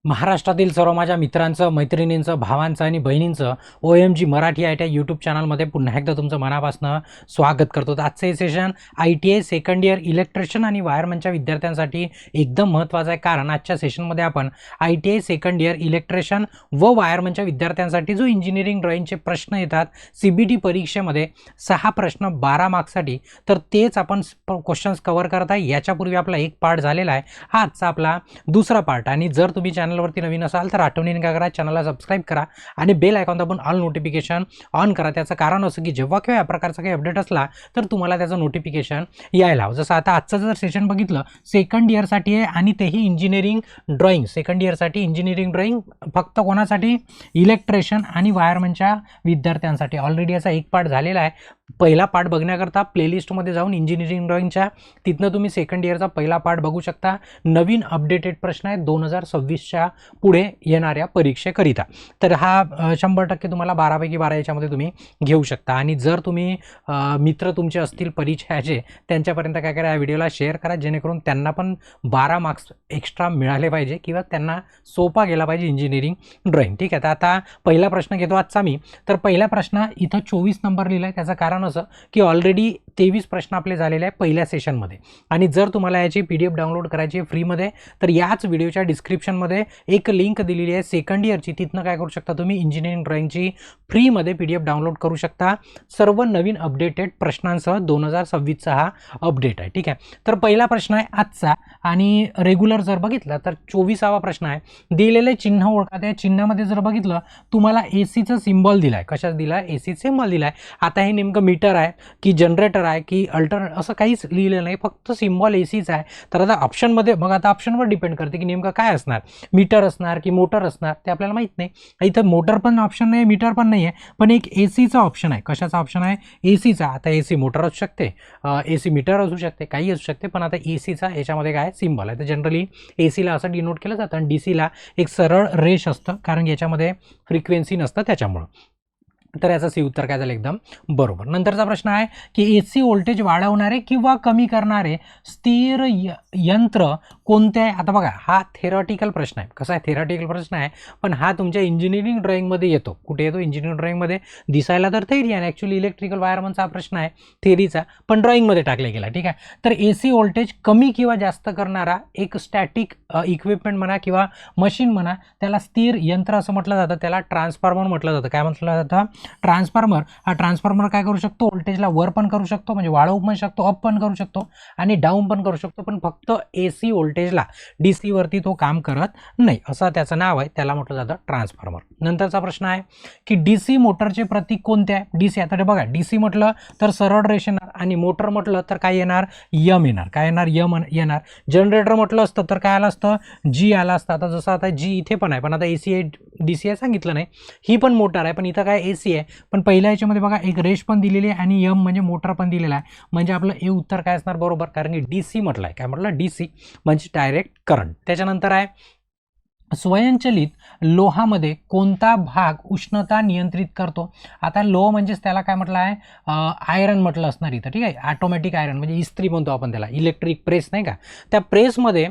महाराष्ट्रातील सर्व माझ्या मित्रांचं, मैत्रिणींचं, भावांचं आणि बहिणींचं OMG मराठी ITI यूट्यूब चॅनलमध्ये पुन्हा एकदा तुमचं मनापासून स्वागत करतो. तर आजचं हे session ITI second year electrician आणि वायरमनच्या विद्यार्थ्यांसाठी एकदम महत्त्वाचं आहे. कारण आजच्या सेशनमध्ये आपण ITI सेकंड इयर इलेक्ट्रिशियन व वायरमनच्या विद्यार्थ्यांसाठी जो इंजिनिअरिंग ड्रॉइंगचे प्रश्न येतात CBT परीक्षेमध्ये 6 प्रश्न 12 मार्क्ससाठी, तर तेच आपण क्वेश्चन्स कव्हर करत आहे. याच्यापूर्वी आपला एक पार्ट झालेला आहे, हा आजचा आपला दुसरा पार्ट. आणि जर तुम्ही चॅनलवरती नवीन असाल तर आठवणीने काय करा, चॅनलला सबस्क्राईब करा आणि बेल आयकॉन दाबून ऑल नोटिफिकेशन ऑन करा. त्याचं कारण असं की जेव्हा केव्हा या प्रकारचा काही अपडेट असला तर तुम्हाला त्याचं नोटिफिकेशन यायला हवं. जसं आता आजचं जर सेशन बघितलं सेकंड इयरसाठी आहे आणि तेही इंजिनिअरिंग ड्रॉइंग. सेकंड इयरसाठी इंजिनिअरिंग ड्रॉइंग फक्त कोणासाठी? इलेक्ट्रिशियन आणि वायरमनच्या विद्यार्थ्यांसाठी. ऑलरेडी याचा एक पार्ट झालेला आहे. पहिला पार्ट बघण्याकरता प्लेलिस्टमध्ये जाऊन इंजिनिअरिंग ड्रॉइंगच्या तिथनं तुम्ही सेकंड इयरचा पहिला पार्ट बघू शकता. नवीन अपडेटेड प्रश्न आहे 2026च्या पुढे येणाऱ्या परीक्षेकरिता. तर हा 100% तुम्हाला 12पैकी 12 याच्यामध्ये तुम्ही घेऊ शकता. आणि जर तुम्ही मित्र तुमचे असतील परिचयाचे, त्यांच्यापर्यंत काय करा, या व्हिडिओला शेअर करा, जेणेकरून त्यांना पण 12 मार्क्स एक्स्ट्रा मिळाले पाहिजे किंवा त्यांना सोपा गेला पाहिजे इंजिनिअरिंग ड्रॉइंग. ठीक आहे. तर आता पहिला प्रश्न घेतो आजचा मी. तर पहिला प्रश्न इथं 24 नंबर लिहिला आहे. त्याचं कारण असं की ऑलरेडी 23 प्रश्न आपले झालेले आहे पहिल्या सेशनमध्ये. आणि जर तुम्हाला याची PDF डाउनलोड करायची आहे फ्रीमध्ये, तर याच व्हिडिओच्या डिस्क्रिप्शनमध्ये एक लिंक दिलेली आहे सेकंड इयरची. तिथनं काय करू शकता, तुम्ही इंजिनिअरिंग ड्रॉइंगची फ्रीमध्ये PDF डाउनलोड करू शकता. सर्व नवीन अपडेटेड प्रश्नांसह 2026चा हा अपडेट आहे. ठीक आहे. तर पहिला प्रश्न आहे आजचा आणि रेग्युलर जर बघितलं तर 24वा प्रश्न आहे. दिलेले चिन्ह ओळखा. त्या चिन्हामध्ये जर बघितलं तुम्हाला ACचं सिम्बॉल दिला आहे. कशाच दिला आहे? AC सिम्बॉल दिला आहे. आता हे नेमकं मीटर आहे की जनरेटर आहे की असं काहीच लिहिलेलं नाही, फक्त सिम्बॉल ACचा आहे. तर आता ऑप्शनमध्ये मग आता ऑप्शनवर डिपेंड करते की नेमकं काय असणार, मीटर असणार की मोटर असणार, ते आपल्याला माहीत नाही. इथं मोटर पण ऑप्शन नाही, मीटर पण नाही आहे, पण एक ACचा ऑप्शन आहे. कशाचा ऑप्शन आहे? ACचा. आता AC मोटर असू शकते, AC मीटर असू शकते, काही असू शकते, पण आता ACचा याच्यामध्ये काय सिम्बॉल आहे. तर जनरली ACला असं डिनोट केलं जातं आणि DCला एक सरळ रेष असतं, कारण याच्यामध्ये फ्रिक्वेन्सी नसतं त्याच्यामुळं. तर याचं सी उत्तर काय झालं? एकदम बरोबर. नंतरचा प्रश्न आहे की AC व्होल्टेज वाढवणारे किंवा कमी करणारे स्थिर यंत्र कोणते आहे? आता बघा, हा थेरॉटिकल प्रश्न आहे. कसा आहे? थेरॉटिकल प्रश्न आहे, पण हा तुमच्या इंजिनिअरिंग ड्रॉइंगमध्ये येतो. कुठे येतो? इंजिनिअरिंग ड्रॉइंगमध्ये. दिसायला तर थेरी आहे, ॲक्च्युली इलेक्ट्रिकल वायरमनचा हा प्रश्न आहे थेरीचा, पण ड्रॉइंगमध्ये टाकला गेला. ठीक आहे. तर AC व्होल्टेज कमी किंवा जास्त करणारा एक स्टॅटिक इक्विपमेंट म्हणा किंवा मशीन म्हणा, त्याला स्थिर यंत्र असं म्हटलं जातं. त्याला ट्रान्सफॉर्मर म्हटलं जातं. काय म्हटलं जातं? ट्रान्सफॉर्मर. हा ट्रान्सफॉर्मर काय करू शकतो? व्होल्टेजला वर पण करू शकतो, म्हणजे वाढवू पण शकतो, अप पण करू शकतो आणि डाऊन पण करू शकतो, पण फक्त AC व्होल्टेजला, DC वरती तो काम करत नाही. असं त्याचं नाव आहे, त्याला म्हटलं जातं ट्रान्सफॉर्मर. नंतरचा प्रश्न आहे की DC मोटरचे प्रतीक कोणते आहे? DC. आता बघा, DC म्हटलं तर सरळ रेष येणार आणि मोटर म्हटलं तर काय येणार? यम येणार. काय येणार? यम येणार. जनरेटर म्हटलं असतं तर काय आलं असतं? G आला असतं. आता जसं आता G इथे पण आहे, पण आता AC आहे DC आहे सांगितलं नाही. ही पण मोटर आहे, पण इथं काय AC आहे, पण पहिल्या याच्यामध्ये बघा एक रेष पण दिलेली आहे आणि यम म्हणजे मोटर पण दिलेला आहे. म्हणजे आपलं हे उत्तर काय असणार? बरोबर, कारण की DC म्हटलं आहे. काय म्हटलं? DC म्हणजे डायरेक्ट करंट. त्याच्यानंतर आहे स्वयंचलित लोहामध्ये कोणता भाग उष्णता नियंत्रित करतो? आता लोह म्हणजेच त्याला काय म्हटलं आहे? आयरन म्हटलं असणार इथं. ठीक आहे. ऑटोमॅटिक आयरन म्हणजे इस्त्री म्हणतो आपण त्याला, इलेक्ट्रिक प्रेस नाही का. त्या प्रेसमध्ये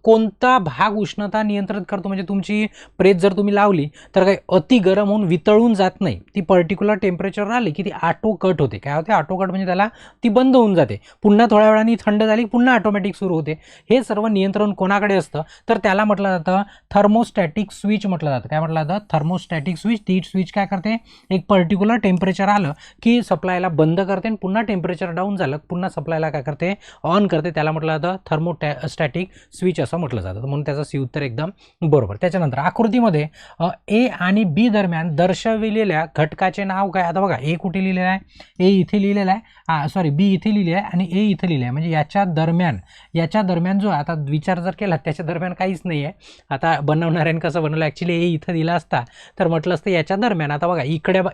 कोणता भाग उष्णता नियंत्रित करतो? म्हणजे तुमची प्रेस जर तुम्ही लावली तर काही अति गरम होऊन वितळून जात नाही. ती पर्टिक्युलर टेम्परेचर आली की ती ऑटो कट होते. काय होते? ऑटो कट म्हणजे त्याला ती बंद होऊन जाते. पुन्हा थोड्या वेळाने थंड झाली पुन्हा ऑटोमॅटिक सुरू होते. हे सर्व नियंत्रण कोणाकडे असतं? तर त्याला म्हटलं जातं थर्मोस्टॅटिक स्विच म्हटलं जातं. काय म्हटलं जातं? थर्मोस्टॅटिक स्विच. ती स्विच काय करते? एक पर्टिक्युलर टेम्परेचर आलं की सप्लायला बंद करते आणि पुन्हा टेम्परेचर डाऊन झालं पुन्हा सप्लायला काय करते? ऑन करते. त्याला म्हटलं जातं थर्मोस्टॅटिक स्विच असं म्हटलं जातं. म्हणून त्याचं सी उत्तर एकदम बरोबर. त्याच्यानंतर आकृतीमध्ये A आणि B दरम्यान दर्शविलेल्या घटकाचे नाव काय? आता बघा, A कुठे लिहिलेला आहे? A इथे लिहिलेला आहे, सॉरी B इथे लिहिले आहे आणि A इथे लिहिले आहे. म्हणजे याच्या दरम्यान जो आता विचार जर केला त्याच्या दरम्यान काहीच नाही आहे. आता बनवणाऱ्याने कसं बनवलं? ॲक्च्युली A इथं दिला असता तर म्हटलं असतं याच्या दरम्यान. आता बघा,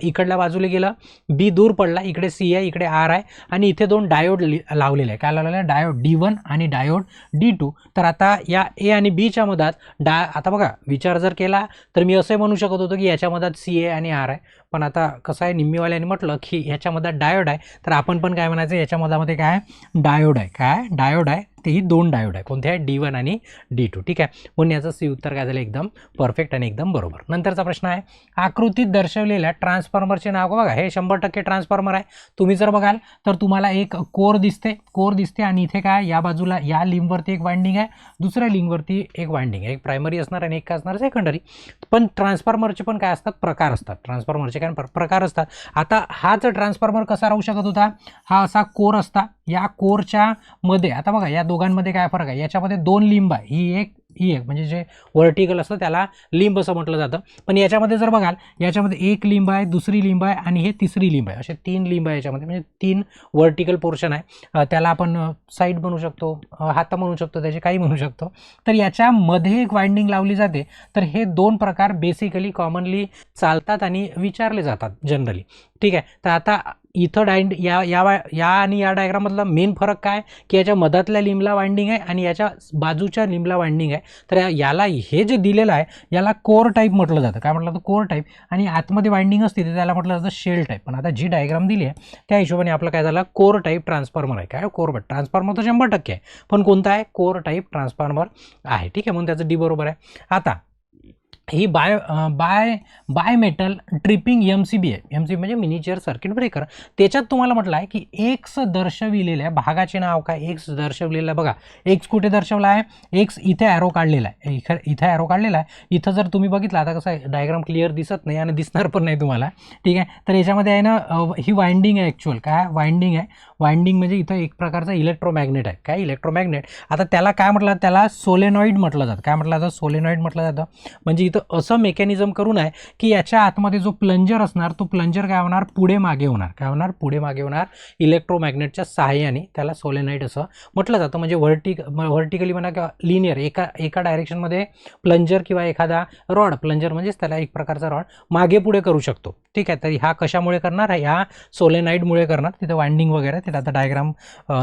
इकडल्या बाजूला गेलं, B दूर पडला, इकडे C आहे, इकडे R आहे आणि इथे दोन डायोड लावलेले आहे. काय लावलेलं आहे? डायोड D1 आणि डायोड D2. तर आता या A आणि Bच्या मधात आता बघा, विचार जर केला तर मी असं म्हणू शकत होतो की याच्या मधात C आहे आणि R आहे, पण आता कसं आहे, निम्मीवाल्याने म्हटलं की ह्याच्या मधात डायोड आहे, तर आपण पण काय म्हणायचं? याच्या मधामध्ये काय? डायोड आहे. काय? डायोड आहे. तेही 2 डायोड आहे. कोणते आहे? D1 आणि D2. ठीक आहे, म्हणून याचं सी उत्तर काय झालं? एकदम परफेक्ट आणि एकदम बरोबर. नंतरचा प्रश्न आहे, आकृतीत दर्शवलेल्या ट्रान्सफॉर्मरचे नाव बघा. हे 100% ट्रान्सफॉर्मर आहे. तुम्ही जर बघाल तर तुम्हाला एक कोर दिसते आणि इथे काय, या बाजूला या लिंबवरती एक वाइंडिंग आहे, दुसऱ्या लिंबवरती एक वाइंडिंग आहे. एक प्रायमरी असणार आणि एक काय असणार? सेकंडरी. पण ट्रान्सफॉर्मरचे पण काय असतात? प्रकार असतात. ट्रान्सफॉर्मरचे काय प्रकार असतात. आता हाच ट्रान्सफॉर्मर कसा राहू शकत होता? हा असा कोर असता, या कोरच्या मध्ये आता बघा या दोघांमध्ये काय फरक आहे? याच्यामध्ये 2 लिंब आहे, ही एक म्हणजे जे व्हर्टिकल असतं त्याला लिंब असं म्हटलं जातं. पण याच्यामध्ये जर बघाल, याच्यामध्ये एक लिंब आहे, दुसरी लिंब आहे आणि हे तिसरी लिंब आहे. असे 3 लिंब आहे याच्यामध्ये, म्हणजे 3 व्हर्टिकल पोर्शन आहे. त्याला आपण साईड म्हणू शकतो, हात म्हणू शकतो, त्याचे काही म्हणू शकतो. तर याच्यामध्ये एक वाइंडिंग लावली जाते. तर हे 2 प्रकार बेसिकली कॉमनली चालतात आणि विचारले जातात जनरली. ठीक आहे, तर आता इथं या आणि या डायग्राममधला मेन फरक काय, की याच्या मधातल्या लिंबला वाइंडिंग आहे आणि याच्या बाजूच्या लिंबला वाइंडिंग आहे. तर याला हे जे दिलेलं आहे याला कोर टाईप म्हटलं जातं. काय म्हटलं जातं? Core type. आणि आतमध्ये वाइंडिंग असते तर त्याला म्हटलं जातं शेल टाईप. पण आता जी डायग्राम दिली आहे त्या हिशोबाने आपलं काय झालं? कोर टाईप ट्रान्सफॉर्मर आहे. काय कोर ट्रान्सफॉर्मर तर 100% आहे, पण कोणता आहे? कोर टाईप ट्रान्सफॉर्मर आहे. ठीक आहे, म्हणून त्याचं डी बरोबर आहे. आता ही बाय मेटल ट्रिपिंग MCB आहे. MCB म्हणजे मिनिचर सर्किट ब्रेकर. त्याच्यात तुम्हाला म्हटलं आहे की एक्स दर्शविलेल्या भागाचे नाव काय? एक्स दर्शवलेला बघा, एक्स कुठे दर्शवला आहे? एक्स इथे ॲरो काढलेला आहे, इथे ॲरो काढलेला आहे. इथं जर तुम्ही बघितलं, आता कसं आहे डायग्राम क्लिअर दिसत नाही आणि दिसणार पण नाही तुम्हाला. ठीक आहे, तर याच्यामध्ये आहे ना ही वाइंडिंग आहे. ॲक्च्युअल काय वाइंडिंग आहे? वाइंडिंग म्हणजे इथं एक प्रकारचा इलेक्ट्रोमॅग्नेट आहे. काय इलेक्ट्रोमॅग्नेट? आता त्याला काय म्हटलं? त्याला सोलेनॉइड म्हटलं जातं. काय म्हटलं जातं? सोलेनॉइड म्हटलं जातं. म्हणजे इथं असं मेकॅनिझम करून आहे की याच्या आतमध्ये जो प्लंजर असणार तो प्लंजर काय होणार? पुढे मागे होणार. काय होणार? पुढे मागे होणार इलेक्ट्रोमॅग्नेटच्या सहाय्याने. त्याला सोलेनॉइड असं म्हटलं जातं. म्हणजे व्हर्टिकली म्हणा किंवा लिनियर एका डायरेक्शनमध्ये प्लंजर किंवा एखादा रॉड, प्लंजर म्हणजेच त्याला एक प्रकारचा रॉड मागे पुढे करू शकतो. ठीक आहे, तर हा कशामुळे करणार? ह्या सोलेनॉइडमुळे करणार. तिथं वाइंडिंग वगैरे, तिथं आता डायग्राम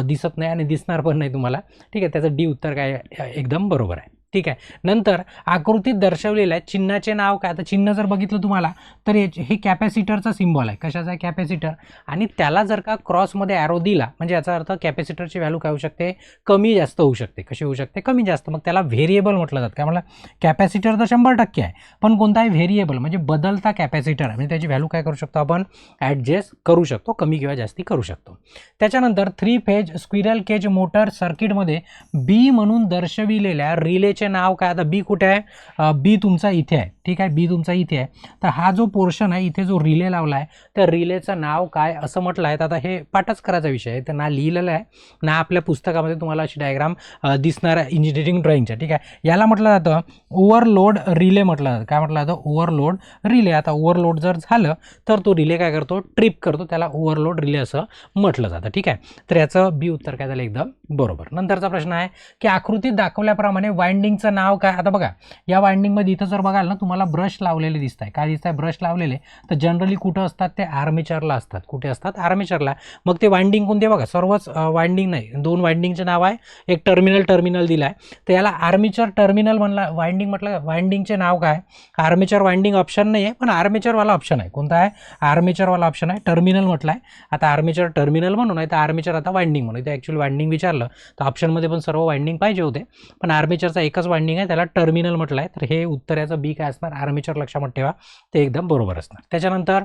दिसत नाही आणि दिसणार पण नाही तुम्हाला. ठीक आहे, त्याचं डी उत्तर काय एकदम बरोबर आहे. ठीक आहे, नंतर आकृतीत दर्शवलेल्या चिन्हाचे नाव काय? आता चिन्ह जर बघितलं तुम्हाला तर हे कॅपॅसिटरचा सिम्बॉल आहे. कशाचा आहे? कॅपॅसिटर. आणि त्याला जर का क्रॉसमध्ये ॲरो दिला म्हणजे याचा अर्थ कॅपॅसिटरची व्हॅल्यू काय होऊ शकते? कमी जास्त होऊ शकते. कशी होऊ शकते? कमी जास्त. मग त्याला व्हेरिएबल म्हटलं जातं. काय म्हटलं? कॅपॅसिटर तर 100% आहे, पण कोणता आहे? व्हेरिएबल म्हणजे बदलता कॅपॅसिटर आहे. म्हणजे त्याची व्हॅल्यू काय करू शकतो आपण? ॲडजस्ट करू शकतो, कमी किंवा जास्ती करू शकतो. त्याच्यानंतर 3 फेज स्क्विरल केज मोटर सर्किटमध्ये बी म्हणून दर्शविलेल्या रिलेचे नाव काय? आता बी कुठे आहे? बी तुमचा इथे आहे. ठीक आहे, बी तुमचा इथे आहे. तर हा जो पोर्शन आहे इथे जो रिले लावला आहे त्या रिलेचं नाव काय असं म्हटलं आहे? तर आता हे पाठच करायचा विषय आहे, तर ना लिहिलेलं आहे ना आपल्या पुस्तकामध्ये तुम्हाला अशी डायग्राम दिसणार आहे इंजिनिअरिंग ड्रॉइंगच्या. ठीक आहे, याला म्हटलं जातं ओव्हरलोड रिले म्हटलं जातं. काय म्हटलं जातं? Overload relay. आता ओव्हरलोड जर झालं तर तो रिले काय करतो? ट्रिप करतो. त्याला ओव्हरलोड रिले असं म्हटलं जातं. ठीक आहे, तर याचं बी उत्तर काय झालं? एकदम बरोबर. नंतरचा प्रश्न आहे की आकृतीत दाखवल्याप्रमाणे वाइंडिंगचं नाव काय? आता बघा या वाइंडिंगमध्ये इथं जर बघाल ना तुम्हाला ब्रश लावलेले दिसत आहे. काय दिसत आहे? ब्रश लावलेले. तर जनरली कुठं असतात? ते आर्मेचरला असतात. कुठे असतात? आर्मेचरला. मग ते वाइंडिंग कोणते? बघा सर्वच वाइंडिंग नाही, 2 वाइंडिंगचे नाव आहे. एक टर्मिनल दिला आहे, तर याला आर्मेचर टर्मिनल म्हणला. वाइंडिंग म्हटलं, वाइंडिंगचे नाव काय? आर्मेचर वाइंडिंग ऑप्शन नाही आहे, पण आर्मेचरवाला ऑप्शन आहे. कोणता आहे? आर्मेचरवाला ऑप्शन आहे. टर्मिनल म्हटलं आहे. आता आर्मेचर टर्मिनल म्हणून आहे, तर आर्मेचर आता वाइंडिंग म्हणून. इथे ॲक्च्युअली वाइंडिंग विचारलं तर ऑप्शनमध्ये पण सर्व वाइंडिंग पाहिजे होते, पण आर्मेचरचा एकच वाइंडिंग आहे, त्याला टर्मिनल म्हटलं आहे. तर हे उत्तर याचं बी काय असणार? आर्मेचर लक्षात ठेवा, ते एकदम बरोबर असणार. त्याच्यानंतर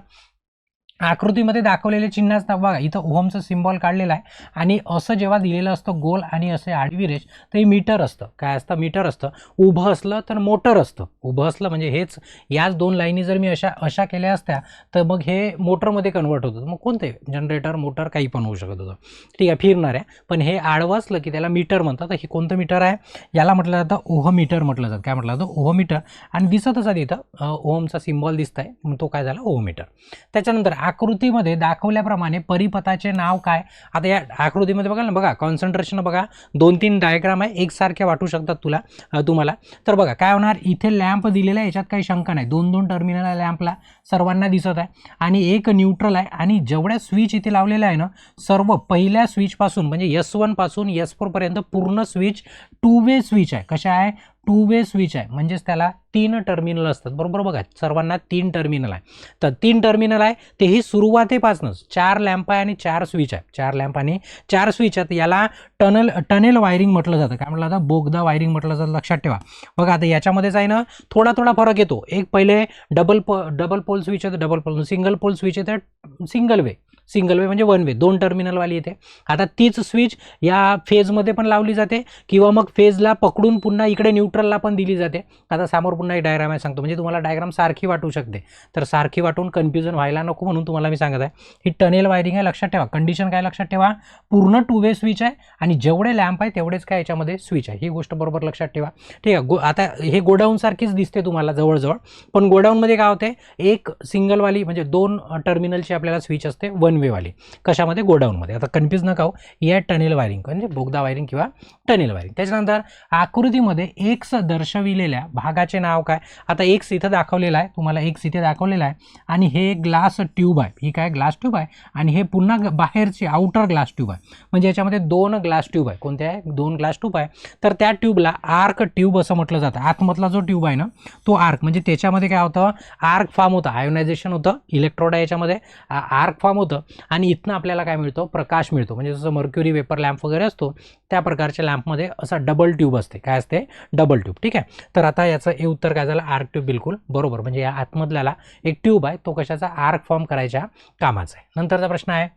आकृतीमध्ये दाखवलेले चिन्ह असतात बघा, इथं ओहमचं सिम्बॉल काढलेलं आहे आणि असं जेव्हा दिलेलं असतं गोल आणि असे आडवी रेष तर हे मीटर असतं. काय असतं? मीटर असतं. उभं असलं तर मोटर असतं. उभं असलं म्हणजे हेच याच 2 लाईनी जर मी अशा केल्या असत्या तर मग हे मोटरमध्ये कन्वर्ट होतं. मग कोणते? जनरेटर, मोटर काही पण होऊ शकत होतं. ठीक आहे, फिरणार आहे. पण हे आडवं असलं की त्याला मीटर म्हणतात. तर हे कोणतं मीटर आहे? याला म्हटलं जातं ओहमीटर म्हटलं जातं. काय म्हटलं जातं? ओहमीटर. आणि दिसतच आहे इथं ओहमचा सिम्बॉल दिसत आहे, मग तो काय झाला? ओहमीटर. त्याच्यानंतर आकृतीमध्ये दाखवल्याप्रमाणे परिपथाचे नाव काय? आता या आकृतीमध्ये बघा ना, बघा कॉन्सन्ट्रेशन बघा, 2-3 डायग्राम आहे एकसारख्या वाटू शकतात तुम्हाला. तर बघा काय होणार? इथे लॅम्प दिलेला आहे, याच्यात काही शंका नाही. 2-2 टर्मिनल आहे लॅम्पला, सर्वांना दिसत आहे. आणि एक न्यूट्रल आहे. आणि जेवढ्या स्विच इथे लावलेल्या आहे ना, सर्व पहिल्या स्विचपासून म्हणजे S1 पासून S4 पर्यंत पूर्ण स्विच 2 वे स्विच आहे. कशा आहे? टू वे स्विच आहे, म्हणजेच त्याला 3 टर्मिनल असतात, बरोबर. बघा सर्वांना 3 टर्मिनल आहे, तर 3 टर्मिनल आहे तेही सुरुवातीपासूनच 4 लॅम्प आहे आणि 4 स्विच आहे, 4 लॅम्प आणि 4 स्विच आहेत. याला टनेल वायरिंग म्हटलं जातं. काय म्हटलं जातं? बोगदा वायरिंग म्हटलं जातं. लक्षात ठेवा. बघा आता याच्यामध्येच आहे ना थोडा फरक येतो. एक पहिले डबल पोल स्विच आहे, double pole, single pole switch आहे तर सिंगल वे म्हणजे 1 वे, 2 टर्मिनलवाली येते. आता तीच स्विच या फेजमध्ये पण लावली जाते किंवा मग फेजला पकडून पुन्हा इकडे न्यूट्रलला पण दिली जाते. आता समोर पुन्हा एक डायग्राम आहे सांगतो, म्हणजे तुम्हाला डायग्राम सारखी वाटू शकते, तर सारखी वाटून कन्फ्युजन व्हायला नको म्हणून तुम्हाला मी सांगत आहे. ही टनेल वायरिंग आहे. लक्षात ठेवा. कंडिशन काय लक्षात ठेवा? पूर्ण 2 वे स्विच आहे आणि जेवढे लॅम्प आहे तेवढेच काय याच्यामध्ये स्विच आहे. ही गोष्ट बरोबर लक्षात ठेवा. ठीक आहे. आता हे गोडाऊन सारखीच दिसते तुम्हाला जवळजवळ, पण गोडाऊनमध्ये काय होते? एक सिंगलवाली म्हणजे 2 टर्मिनलची आपल्याला स्विच असते, 1 वे वाली. कशामध्ये? गोडाऊनमध्ये. आता कन्फ्यूज नका हो, या टनेल वायरिंग म्हणजे बोगदा वायरिंग किंवा टनेल वायरिंग. त्याच्यानंतर आकृतीमध्ये एक्स दर्शविलेल्या भागाचे नाव काय? आता एक्स इथं दाखवलेला आहे, तुम्हाला एक्स इथे दाखवलेला आहे आणि हे ग्लास ट्यूब आहे. ही काय? ग्लास ट्यूब आहे आणि हे पुन्हा बाहेरची आउटर ग्लास ट्यूब आहे, म्हणजे याच्यामध्ये 2 ग्लास ट्यूब आहे. कोणते आहे? 2 ग्लास ट्यूब आहे. तर त्या ट्यूबला आर्क ट्यूब असं म्हटलं जातं. आतमधला जो ट्यूब आहे ना तो आर्क, म्हणजे त्याच्यामध्ये काय होतं? आर्क फॉर्म होतं, आयोनायझेशन होतं, इलेक्ट्रोड आहे याच्यामध्ये, आर्क फॉर्म होतं आणि इथनं आपल्याला काय मिळतो? प्रकाश मिळतो. म्हणजे जसं मर्क्युरी वेपर लॅम्प वगैरे असतो त्या प्रकारच्या लॅम्पमध्ये असा डबल ट्यूब असते. काय असते? Double tube. ठीक आहे. तर आता याचं हे उत्तर काय झालं? Arc tube. बिलकुल बरोबर. म्हणजे या आतमधल्याला एक ट्यूब आहे, तो कशाचा? आर्क फॉर्म करायच्या कामाचा आहे. नंतरचा प्रश्न आहे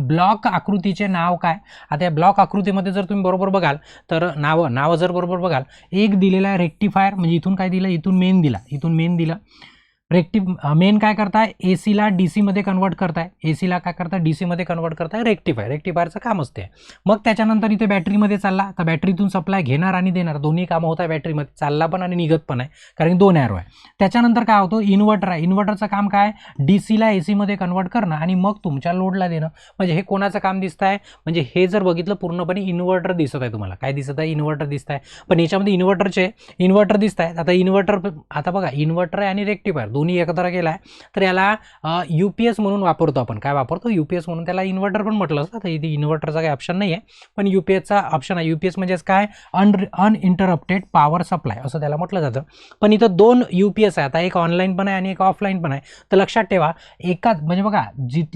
ब्लॉक आकृतीचे नाव काय? आता या ब्लॉक आकृतीमध्ये जर तुम्ही बरोबर बघाल तर नावं जर बरोबर बघाल, एक दिलेला आहे रेक्टिफायर, म्हणजे इथून काय दिलं? इथून मेन दिला. मेन काय करताय? एसीला डीसी मध्ये कन्वर्ट करताय. एसीला काय करताय? डीसी मध्ये कन्वर्ट करताय. रेक्टिफायरचं काम असते. मग त्याच्यानंतर इथे बॅटरीमध्ये चालला, तर बॅटरीतून सप्लाय घेणार आणि देणार दोन्ही कामं होत आहे बॅटरीमध्ये, चालला पण आणि निघत पण आहे कारण 2 ॲरो आहे. त्याच्यानंतर काय होतं? इन्व्हर्टर आहे. इन्व्हर्टरचं काम काय? डीसीला एसीमध्ये कन्वर्ट करणं आणि मग तुमच्या लोडला देणं. म्हणजे हे कोणाचं काम दिसत आहे? म्हणजे हे जर बघितलं पूर्णपणे इन्व्हर्टर दिसत आहे तुम्हाला. काय दिसत आहे? इन्व्हर्टर दिसत आहे. पण याच्यामध्ये इन्व्हर्टर दिसत आहेत. आता बघा इन्व्हर्टर आहे आणि रेक्टिफायर दोन्ही एकत्र केला आहे, तर याला UPS म्हणून वापरतो आपण. काय वापरतो? UPS म्हणून. त्याला इन्व्हर्टर पण म्हटलं असतं. तर इथे इन्व्हर्टरचा काही ऑप्शन नाही आहे, पण UPSचा ऑप्शन आहे. UPS म्हणजेच काय? अनइंटरप्टेड पॉवर सप्लाय असं त्याला म्हटलं जातं. पण इथं 2 UPS आहे. आता एक ऑनलाईन पण आहे आणि एक ऑफलाईन पण आहे. तर लक्षात ठेवा, एकाच म्हणजे बघा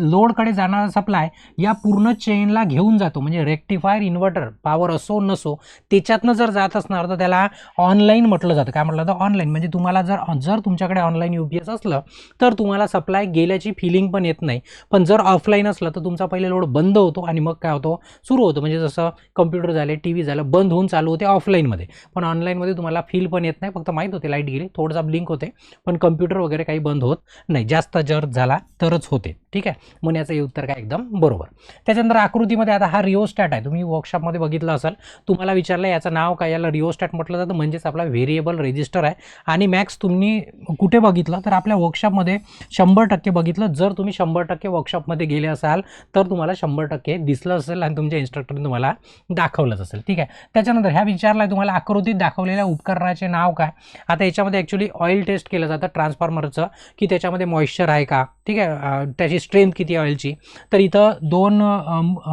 लोडकडे जाणारा सप्लाय या पूर्ण चेनला घेऊन जातो. म्हणजे रेक्टिफायर इन्व्हर्टर पॉवर असो नसो त्याच्यातनं जर जात असणार तर त्याला ऑनलाईन म्हटलं जातं. काय म्हटलं जातं? ऑनलाईन. म्हणजे तुम्हाला जर तुमच्याकडे ऑनलाईन UPS असलं तर तुम्हाला सप्लाय गेल्याची फिलिंग पण येत नाही. पण जर ऑफलाईन असलं तर तुमचा पहिले लोड बंद होतो आणि मग काय होतो? सुरू होतो. म्हणजे जसं कम्प्युटर झाले, TV झालं, बंद होऊन चालू होते ऑफलाईनमध्ये. पण ऑनलाईनमध्ये तुम्हाला फील पण येत नाही, फक्त माहीत होते लाईट गेली, थोडासा ब्लिंक होते, पण कम्प्युटर वगैरे काही बंद होत नाही. जास्त जर झाला तरच होते. ठीक आहे. म्हणून याचं हे उत्तर काय? एकदम बरोबर. त्याच्यानंतर आकृतीमध्ये आता हा रिओस्टॅट आहे. तुम्ही वर्कशॉपमध्ये बघितलं असेल, तुम्हाला विचारलं याचं नाव काय? याला रिओस्टॅट म्हटलं जातं. म्हणजेच आपला व्हेरिएबल रेजिस्टर आहे. आणि मॅक्स तुम्ही कुठे बघितलं तर आपल्या वर्कशॉपमध्ये 100% बघितलं. जर तुम्ही 100% वर्कशॉपमध्ये गेले असाल तर तुम्हाला 100% दिसलं असेल आणि तुमच्या इन्स्ट्रक्टरने तुम्हाला दाखवलंच असेल. ठीक आहे. त्याच्यानंतर ह्या विचारला तुम्हाला आकृतीत दाखवलेल्या उपकरणाचे नाव काय? आता याच्यामध्ये ॲक्च्युली ऑइल टेस्ट केलं जातं ट्रान्सफॉर्मरचं, की त्याच्यामध्ये मॉइश्चर आहे का, ठीक आहे, त्याची स्ट्रेंथ किती आहे ऑइलची. तर इथं 2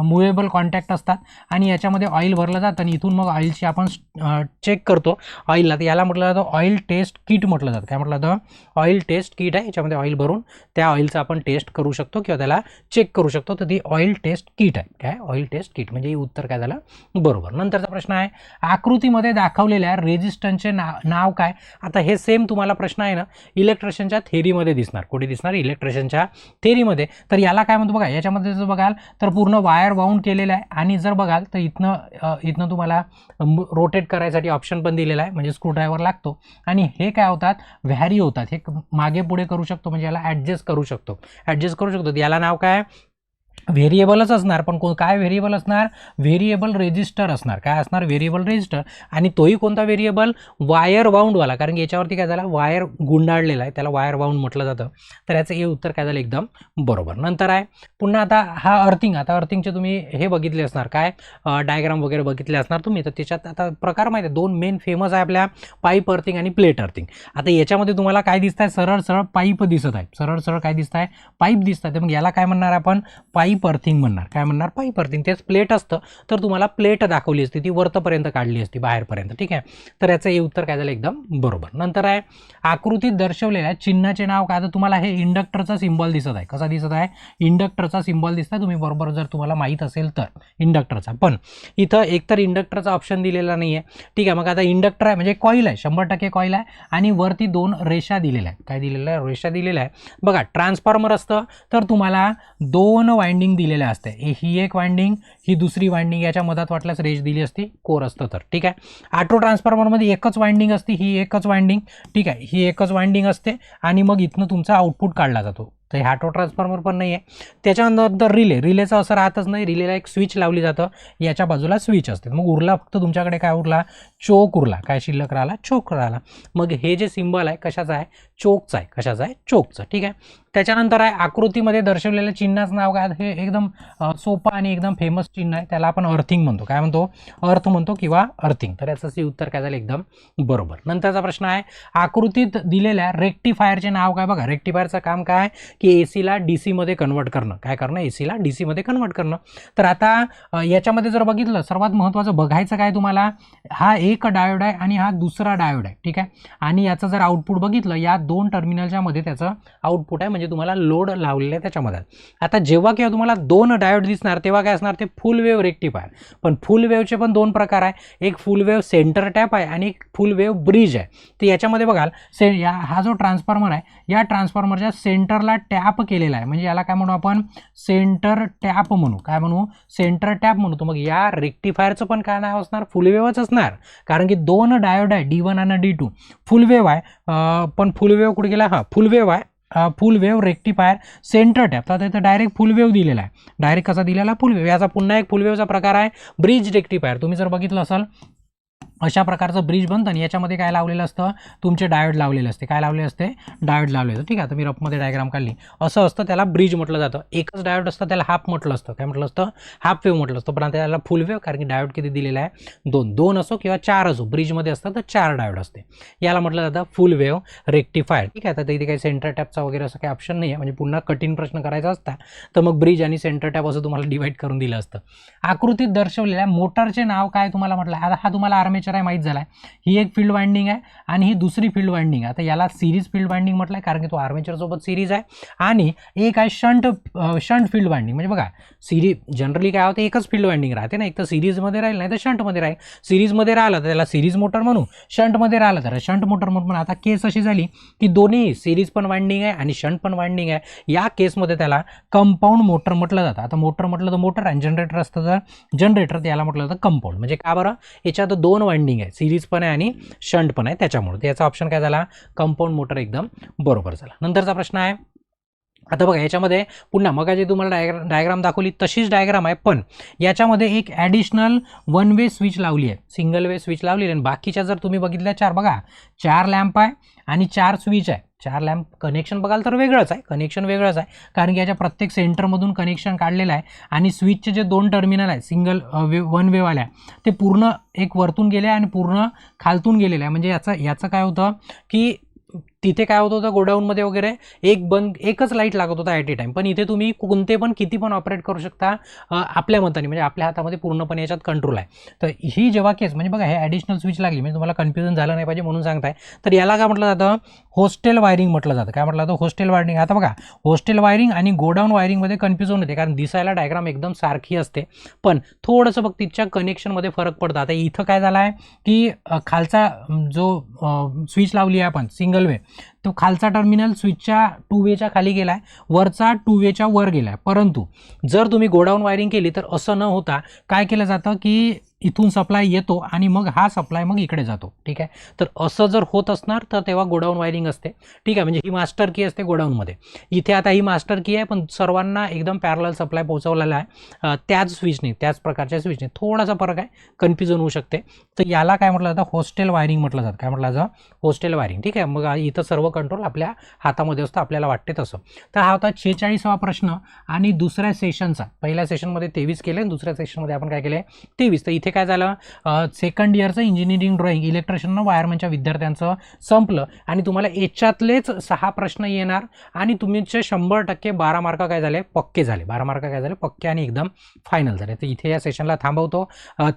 मुवेबल कॉन्टॅक्ट असतात आणि याच्यामध्ये ऑइल भरलं जातं आणि इथून मग ऑइलची आपण चेक करतो ऑइलला. तर याला म्हटलं जातं ऑइल टेस्ट किट म्हटलं जातं. काय म्हटलं जातं? ऑइल टेस्ट किट आहे. याच्यामध्ये ऑइल भरून त्या ऑइलचं आपण टेस्ट करू शकतो किंवा त्याला चेक करू शकतो. तर ती ऑइल टेस्ट किट आहे. काय? Oil test kit. म्हणजे उत्तर काय झालं? बरोबर. नंतरचा प्रश्न आहे आकृतीमध्ये दाखवलेल्या रेजिस्टन्सचे नाव काय? आता हे सेम तुम्हाला प्रश्न आहे ना इलेक्ट्रिशियनच्या थेरीमध्ये दिसणार. कुठे दिसणार? इलेक्ट्रिशियनच्या थेरीमध्ये. तर याला काय म्हणतो बघा, याच्यामध्ये जर बघाल तर पूर्ण वायर वाऊंड केलेलं आहे आणि जर बघाल तर इथनं तुम्हाला रोटेट करायसाठी ऑप्शन पण दिलेला आहे, म्हणजे स्क्रूड्रायव्हर लागतो आणि हे काय होतात? व्हॅरी होतात. हे मागे पुढे करू शकतो, म्हणजे याला ॲडजस्ट करू शकतो. याला नाव काय? व्हेरिएबलच असणार. पण काय व्हेरिएबल असणार? व्हेरिएबल रेजिस्टर असणार. काय असणार? Variable register. आणि तोही कोणता व्हेरिएबल? वायर वाऊंडवाला, कारण की याच्यावरती काय झालं? वायर गुंडाळलेला आहे, त्याला वायर वाऊंड म्हटलं जातं. तर याचं हे उत्तर काय झालं? एकदम बरोबर. नंतर आहे पुन्हा आता हा अर्थिंग. आता अर्थिंगचे तुम्ही हे बघितले असणार, काय डायग्राम वगैरे बघितले असणार तुम्ही. तर त्याच्यात आता प्रकार माहिती आहे, 2 मेन फेमस आहे आपल्या, पाईप अर्थिंग आणि प्लेट अर्थिंग. आता याच्यामध्ये तुम्हाला काय दिसत आहे? सरळ पाईप दिसत आहे. सरळ काय दिसत आहे? पाईप दिसत आहे. मग याला काय म्हणणार आपण? पाईप अर्थिंग म्हणणार. काय म्हणणार? Pipe earthing. तेच प्लेट असतं तर तुम्हाला प्लेट दाखवली असती, ती वरतपर्यंत काढली असती, बाहेरपर्यंत. ठीक आहे, तर याचं हे उत्तर काय झालं? एकदम बरोबर. नंतर आहे आकृतीत दर्शवलेल्या चिन्हाचे नाव काय? तर तुम्हाला हे इंडक्टरचा सिम्बॉल दिसत आहे. कसा दिसत आहे? इंडक्टरचा सिम्बॉल दिसता. तुम्ही बरोबर जर तुम्हाला माहीत असेल तर इंडक्टरचा, पण इथं एकतर इंडक्टरचा ऑप्शन दिलेला नाही आहे. ठीक आहे, मग आता इंडक्टर आहे म्हणजे कॉईल आहे, 100% कॉईल आहे आणि वरती 2 रेषा दिलेल्या आहेत. काय दिलेलं आहे? रेषा दिलेल्या आहे. बघा, ट्रान्सफॉर्मर असतं तर तुम्हाला 2 वाइंडिंग दिलेल्या असते. ही एक वाइंडिंग, ही दुसरी वाइंडिंग, याच्या मधात वाटल्यास रेष दिली असती, कोर असतं तर. ठीक आहे, ऑटो ट्रान्सफॉर्मरमध्ये एकच वाइंडिंग असते, ही एकच वाइंडिंग. ठीक आहे, ही एकच वाइंडिंग असते आणि मग इथनं तुमचा आउटपुट काढला जातो. तर हे ऑटो ट्रान्सफॉर्मर पण नाही आहे. त्याच्यानंतर रिलेचं असं राहतच नाही. रिलेला एक स्विच लावली जातं, याच्या बाजूला स्विच असते. मग उरला फक्त तुमच्याकडे काय उरला? चोक उरला. काय शिल्लक राहिला? चोक राहिला. मग हे जे सिम्बॉल आहे कशाचं आहे? चोकचं आहे. कशाचं आहे? चोकचं. ठीक आहे, त्याच्यानंतर आहे आकृतीमध्ये दर्शवलेल्या चिन्हाचं नाव काय? हे एकदम सोपं आणि एकदम फेमस चिन्ह आहे, त्याला आपण अर्थिंग म्हणतो. काय म्हणतो? अर्थ म्हणतो किंवा अर्थिंग. तर याचं उत्तर काय झालं? एकदम बरोबर. नंतरचा प्रश्न आहे आकृतीत दिलेल्या रेक्टिफायरचे नाव काय? बघा, रेक्टिफायरचं काम काय? की एसीला डीसीमध्ये कन्वर्ट करणं. काय करणं? एसीला डीसीमध्ये कन्वर्ट करणं. तर आता याच्यामध्ये जर बघितलं, सर्वात महत्त्वाचं बघायचं काय तुम्हाला? हा एक डायोड आहे आणि हा दुसरा डायोड आहे. ठीक आहे, आणि याचं जर आउटपुट बघितलं, या 2 टर्मिनलच्या मध्ये त्याचं आउटपुट आहे, म्हणजे तुम्हाला लोड लावलेलं आहे त्याच्यामध्ये. आता जेव्हा केव्हा तुम्हाला 2 डायोड दिसणार तेव्हा काय असणार? ते फुल वेव्ह रेक्टिफायर. पण फुल वेव्हचे पण 2 प्रकार आहे. एक फुल वेव्ह सेंटर टॅप आहे आणि एक फुल वेव्ह ब्रिज आहे. तर याच्यामध्ये बघाल हा जो ट्रान्सफॉर्मर आहे, या ट्रान्सफॉर्मरच्या सेंटरला टॅप केलेला आहे, म्हणजे याला काय म्हणू आपण? सेंटर टॅप म्हणू. काय म्हणू? सेंटर टॅप म्हणू. तर मग या रेक्टिफायरचं पण काय नाव असणार? फुल वेव्हच असणार, कारण की 2 डायोड आहे, D1 आणि D2. फुल वेव्ह आहे, पण फुल वेव्ह कुठे गेला? हा फुल वेव्ह आहे, फुल वेव्ह रेक्टिफायर सेंटर टॅप. तर इथं डायरेक्ट फुल वेव्ह दिलेला आहे. डायरेक्ट कसा दिलेला? फुल वेव्ह. याचा पुन्हा एक फुल वेव्हचा प्रकार आहे ब्रिज रेक्टिफायर. तुम्ही जर बघितलं असाल, अशा प्रकारचं ब्रिज बनतं आणि याच्यामध्ये काय लावलेलं असतं? तुमचे डायोड लावलेले असते. काय लावलेले असते? डायोड लावलेलं. ठीक आहे, आता मी रफमध्ये डायग्राम काढली. असं असतं, त्याला ब्रिज म्हटलं जातं. एकच डायोड असतं, त्याला हाफ म्हटलं असतं. काय म्हटलं असतं? हाफ वेव्ह म्हटलं असतं. पण त्याला फुल वेव्ह, कारण की डायोड किती दिलेला आहे? 2 असो किंवा 4 असो, ब्रिजमध्ये असतं तर 4 डायोड असते. याला म्हटलं जातं फुल वेव्ह रेक्टिफायर. ठीक आहे, तर इथे काही सेंटर टॅपचा वगैरे असं काही ऑप्शन नाही आहे, म्हणजे पुन्हा कठीण प्रश्न करायचा असता तर मग ब्रिज आणि सेंटर टॅप असं तुम्हाला डिवाइड करून दिलं असतं. आकृतीत दर्शवलेल्या मोटारचे नाव काय तुम्हाला म्हटलं? आता हा तुम्हाला आर्मेचर आहे, माहीत झाला आहे. ही एक फील्ड वाइंडिंग आहे आणि ही दुसरी फील्ड वाइंडिंग आहे. आता याला सिरीज फील्ड वाइंडिंग म्हटलं आहे, कारण की तो आर्मेचर सोबत सिरीज आहे. आणि एक आहे शंट फील्ड वाइंडिंग. म्हणजे बघा, जनरली काय होतं? एकच फील्ड वाइंडिंग राहते ना, एक तर सिरीजमध्ये राहील, नाही तर शंटमध्ये राहील. सिरीजमध्ये राहिलं तर त्याला सिरीज मोटर म्हणू, शंटमध्ये राहिलं तर शंट मोटर म्हणून. पण आता केस अशी झाली की दोन्ही सिरीज पण वाइंडिंग आहे आणि शंट पण वाइंडिंग आहे. या केसमध्ये त्याला कंपाऊंड मोटर म्हटलं जातं. आता मोटर म्हटलं तर मोटर आणि जनरेटर असतं तर जनरेटर, त्याला म्हटलं जातं कंपाऊंड. म्हणजे का बरं? याच्यात 2 वाइंडिंग आहे, सिरीज पण आहे आणि शंट पण आहे, त्याच्यामुळे याचा ऑप्शन काय झाला? कंपाऊंड मोटर एकदम बरोबर झाला. नंतरचा प्रश्न आहे, आता बघा याच्यामध्ये पुन्हा मग जे तुम्हाला डायग्राम दाखवली तशीच डायग्राम आहे, पण याच्यामध्ये एक ॲडिशनल 1 वे स्विच लावली आहे, सिंगल वे स्विच लावली आहे. आणि बाकीच्या जर तुम्ही बघितल्या 4, बघा 4 लॅम्प आहे आणि 4 स्विच आहे. 4 लॅम्प कनेक्शन बघाल तर वेगळंच आहे, कनेक्शन वेगळंच आहे, कारण की याच्या प्रत्येक सेंटरमधून कनेक्शन काढलेलं आहे. आणि स्विचचे जे 2 टर्मिनल आहे सिंगल 1 वे वाल्या, ते पूर्ण एक वरतून गेले आणि पूर्ण खालतून गेलेलं आहे. म्हणजे याचं काय होतं की तिथे काय होत होतं गोडाऊनमध्ये वगैरे एकच लाईट लागत होता ॲट ए टाईम. पण इथे तुम्ही कोणते पण किती पण ऑपरेट करू शकता आपल्या मताने, म्हणजे आपल्या हातामध्ये पूर्णपणे याच्यात कंट्रोल आहे. तर ही जेव्हा केस, म्हणजे बघा हे ॲडिशनल स्विच लागली, म्हणजे तुम्हाला कन्फ्युजन झालं नाही पाहिजे म्हणून सांगताय. तर याला काय म्हटलं जातं? होस्टेल वायरिंग म्हटलं जातं. काय म्हटलं जातं? Hostel wiring. आता बघा, होस्टेल वायरिंग आणि गोडाऊन वायरिंगमध्ये कन्फ्युजन होते, कारण दिसायला डायग्राम एकदम सारखी असते, पण थोडंसं बघ तिच्या कनेक्शनमध्ये फरक पडतो. आता इथं काय झालं आहे की खालचा जो स्विच लावली आहे आपण सिंगल वे, तो खालचा टर्मिनल स्विचच्या 2 वेच्या खाली गेला आहे, वरचा 2 वेच्या वर गेला आहे. परंतु जर तुम्ही गोडाऊन वायरिंग केली तर असं न होता काय केलं जातं की इथून सप्लाय येतो आणि मग हा सप्लाय मग इकडे जातो. ठीक आहे, तर असं जर होत असणार तर तेव्हा गोडाऊन वायरिंग असते. ठीक आहे, म्हणजे ही मास्टर की असते गोडाऊनमध्ये. इथे आता ही मास्टर की आहे, पण सर्वांना एकदम पॅरलल सप्लाय पोहोचवलेला आहे त्याच स्विचने, त्याच प्रकारच्या स्विचने. थोडासा फरक आहे, कन्फ्युजन होऊ शकते. तर याला काय म्हटलं जातं? होस्टेल वायरिंग म्हटलं जातं. काय म्हटलं जातं? Hostel wiring. ठीक आहे, मग इथं सर्व कंट्रोल आपल्या हातामध्ये असतं, आपल्याला वाटते तसं. तर हा होता 46वा प्रश्न आणि दुसऱ्या सेशनचा. पहिल्या सेशनमध्ये 23 केले, दुसऱ्या सेशनमध्ये आपण काय केले? 23. तर इथे इथे काय झालं, सेकंड इयरचं इंजिनिअरिंग ड्रॉइंग इलेक्ट्रिशियन वायरमॅनच्या विद्यार्थ्यांचं संपलं आणि तुम्हाला याच्यातलेच 6 प्रश्न येणार आणि तुमचे 100% 12 मार्क काय झाले, पक्के झाले. 12 मार्क काय झाले, पक्के आणि एकदम फायनल झाले. तर इथे या सेशनला थांबवतो.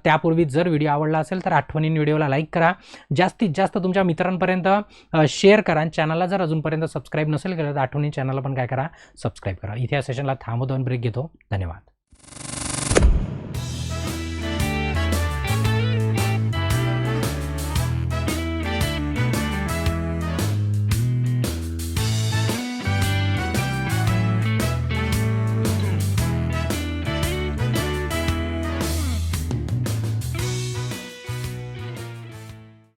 त्यापूर्वी जर व्हिडिओ आवडला असेल तर आठवणीने व्हिडिओला लाईक करा, जास्तीत जास्त तुमच्या मित्रांपर्यंत शेअर करा. चॅनलला जर अजूनपर्यंत सबस्क्राईब नसेल केलं तर आठवणीने चॅनलला पण काय करा, सबस्क्राईब करा. इथे या सेशनला थांबवतो आणि ब्रेक घेतो. धन्यवाद.